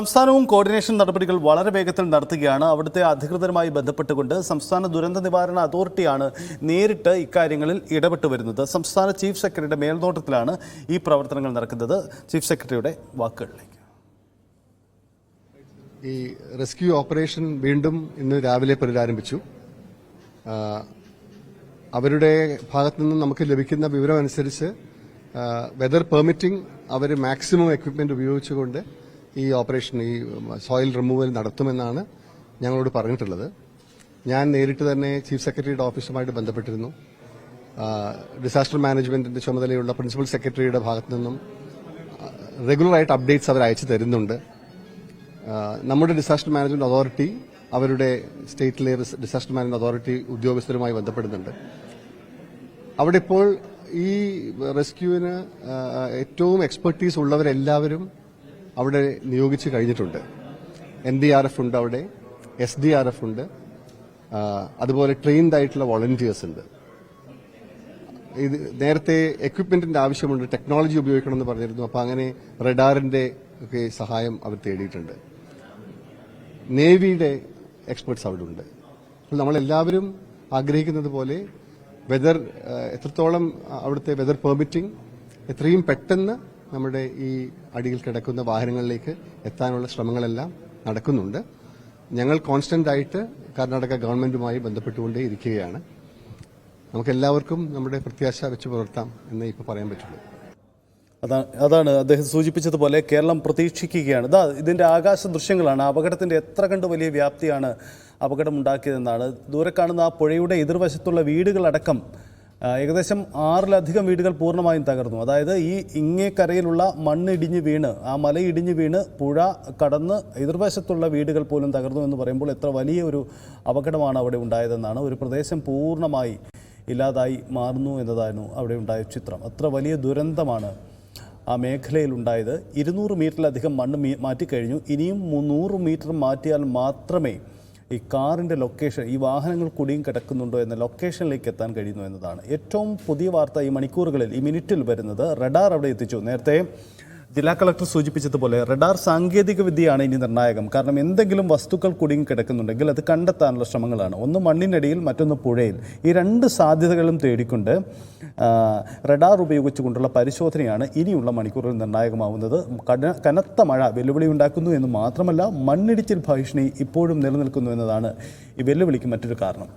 സംസ്ഥാനവും കോർഡിനേഷൻ നടപടികൾ വളരെ വേഗത്തിൽ നടത്തുകയാണ്. അവിടുത്തെ അധികൃതരുമായി ബന്ധപ്പെട്ടുകൊണ്ട് സംസ്ഥാന ദുരന്ത നിവാരണ അതോറിറ്റിയാണ് നേരിട്ട് ഇക്കാര്യങ്ങളിൽ ഇടപെട്ടു വരുന്നത്. സംസ്ഥാന ചീഫ് സെക്രട്ടറിയുടെ മേൽനോട്ടത്തിലാണ് ഈ പ്രവർത്തനങ്ങൾ നടക്കുന്നത്. ചീഫ് സെക്രട്ടറിയുടെ വാക്കുകളിലേക്ക്. ഈ റെസ്ക്യൂ ഓപ്പറേഷൻ വീണ്ടും ഇന്ന് രാവിലെ പുനരാരംഭിച്ചു. അവരുടെ ഭാഗത്തു നിന്നും നമുക്ക് ലഭിക്കുന്ന വിവരം അനുസരിച്ച് വെതർ പെർമിറ്റിംഗ് അവർ മാക്സിമം എക്വിപ്മെന്റ് ഉപയോഗിച്ചുകൊണ്ട് ഈ ഓപ്പറേഷൻ, ഈ സോയിൽ റിമൂവൽ നടത്തുമെന്നാണ് ഞങ്ങളോട് പറഞ്ഞിട്ടുള്ളത്. ഞാൻ നേരിട്ട് തന്നെ ചീഫ് സെക്രട്ടറിയുടെ ഓഫീസുമായിട്ട് ബന്ധപ്പെട്ടിരുന്നു. ഡിസാസ്റ്റർ മാനേജ്മെന്റിന്റെ ചുമതലയുള്ള പ്രിൻസിപ്പൽ സെക്രട്ടറിയുടെ ഭാഗത്തു നിന്നും റെഗുലറായിട്ട് അപ്ഡേറ്റ്സ് അവർ അയച്ചു തരുന്നുണ്ട്. നമ്മുടെ ഡിസാസ്റ്റർ മാനേജ്മെന്റ് അതോറിറ്റി അവരുടെ സ്റ്റേറ്റിലെ ഡിസാസ്റ്റർ മാനേജ്മെന്റ് അതോറിറ്റി ഉദ്യോഗസ്ഥരുമായി ബന്ധപ്പെടുന്നുണ്ട്. അവിടെ ഇപ്പോൾ ഈ റെസ്ക്യൂവിന് ഏറ്റവും എക്സ്പെർട്ടീസ് ഉള്ളവരെല്ലാവരും അവിടെ നിയോഗിച്ച് കഴിഞ്ഞിട്ടുണ്ട്. NDRF ഉണ്ട്, അവിടെ SDRF ഉണ്ട്, അതുപോലെ ട്രെയിൻഡ് ആയിട്ടുള്ള വോളണ്ടിയേഴ്സ് ഉണ്ട്. ഇത് നേരത്തെ എക്വിപ്മെന്റിന്റെ ആവശ്യമുണ്ട്, ടെക്നോളജി ഉപയോഗിക്കണമെന്ന് പറഞ്ഞിരുന്നു. അപ്പോൾ അങ്ങനെ റഡാറിന്റെ ഒക്കെ സഹായം അവർ തേടിയിട്ടുണ്ട്. നേവിയുടെ എക്സ്പെർട്സ് അവിടെ ഉണ്ട്. അപ്പോൾ നമ്മളെല്ലാവരും ആഗ്രഹിക്കുന്നത് പോലെ വെതർ എത്രത്തോളം അവിടുത്തെ വെതർ പെർമിറ്റിംഗ് എത്രയും പെട്ടെന്ന് നമ്മുടെ ഈ അടിയിൽ കിടക്കുന്ന വാഹനങ്ങളിലേക്ക് എത്താനുള്ള ശ്രമങ്ങളെല്ലാം നടക്കുന്നുണ്ട്. ഞങ്ങൾ കോൺസ്റ്റന്റ് ആയിട്ട് കർണാടക ഗവൺമെന്റുമായി ബന്ധപ്പെട്ടുകൊണ്ടേ ഇരിക്കുകയാണ്. നമുക്കെല്ലാവർക്കും നമ്മുടെ പ്രത്യാശ വെച്ച് പുലർത്താം എന്ന് ഇപ്പോൾ പറയാൻ പറ്റുള്ളൂ. അതാണ് അദ്ദേഹം സൂചിപ്പിച്ചതുപോലെ കേരളം പ്രതീക്ഷിക്കുകയാണ്. ഇതിന്റെ ആകാശ ദൃശ്യങ്ങളാണ്. അപകടത്തിന്റെ എത്ര കണ്ട് വലിയ വ്യാപ്തിയാണ് അപകടമുണ്ടാക്കിയതെന്നാണ്. ദൂരെ കാണുന്ന ആ പുഴയുടെ എതിർവശത്തുള്ള വീടുകളടക്കം ഏകദേശം 6-ലധികം വീടുകൾ പൂർണ്ണമായും തകർന്നു. അതായത് ഈ ഇങ്ങേക്കരയിലുള്ള മണ്ണിടിഞ്ഞ് വീണ്, ആ മലയിടിഞ്ഞ് വീണ് പുഴ കടന്ന് എതിർവശത്തുള്ള വീടുകൾ പോലും തകർന്നു എന്ന് പറയുമ്പോൾ എത്ര വലിയ ഒരു അപകടമാണ് അവിടെ ഉണ്ടായതെന്നാണ്. ഒരു പ്രദേശം പൂർണ്ണമായി ഇല്ലാതായി മാറുന്നു എന്നതായിരുന്നു അവിടെ ഉണ്ടായ ചിത്രം. അത്ര വലിയ ദുരന്തമാണ് ആ മേഖലയിലുണ്ടായത്. 200 മീറ്ററിലധികം മണ്ണ് മാറ്റിക്കഴിഞ്ഞു. ഇനിയും 300 മീറ്റർ മാറ്റിയാൽ മാത്രമേ ഈ കാറിൻ്റെ ലൊക്കേഷൻ, ഈ വാഹനങ്ങൾ കുടിയും കിടക്കുന്നുണ്ടോ എന്ന ലൊക്കേഷനിലേക്ക് എത്താൻ കഴിയുന്നു എന്നതാണ് ഏറ്റവും പുതിയ വാർത്ത. ഈ മണിക്കൂറുകളിൽ, ഈ മിനിറ്റിൽ വരുന്നത് റഡാർ അവിടെ എത്തിച്ചു. നേരത്തെ ജില്ലാ കളക്ടർ സൂചിപ്പിച്ചതുപോലെ റഡാർ സാങ്കേതിക വിദ്യയാണ് ഇനി നിർണായകം. കാരണം എന്തെങ്കിലും വസ്തുക്കൾ കുടുങ്ങി കിടക്കുന്നുണ്ടെങ്കിൽ അത് കണ്ടെത്താനുള്ള ശ്രമങ്ങളാണ്. ഒന്ന് മണ്ണിനടിയിൽ, മറ്റൊന്ന് പുഴയിൽ. ഈ രണ്ട് സാധ്യതകളും തേടിക്കൊണ്ട് റഡാർ ഉപയോഗിച്ചുകൊണ്ടുള്ള പരിശോധനയാണ് ഇനിയുള്ള മണിക്കൂറുകൾ നിർണായകമാവുന്നത്. കനത്ത മഴ വെല്ലുവിളി ഉണ്ടാക്കുന്നു എന്ന് മാത്രമല്ല, മണ്ണിടിച്ചിൽ ഭീഷണി ഇപ്പോഴും നിലനിൽക്കുന്നു എന്നതാണ് ഈ വെല്ലുവിളിക്ക് മറ്റൊരു കാരണം.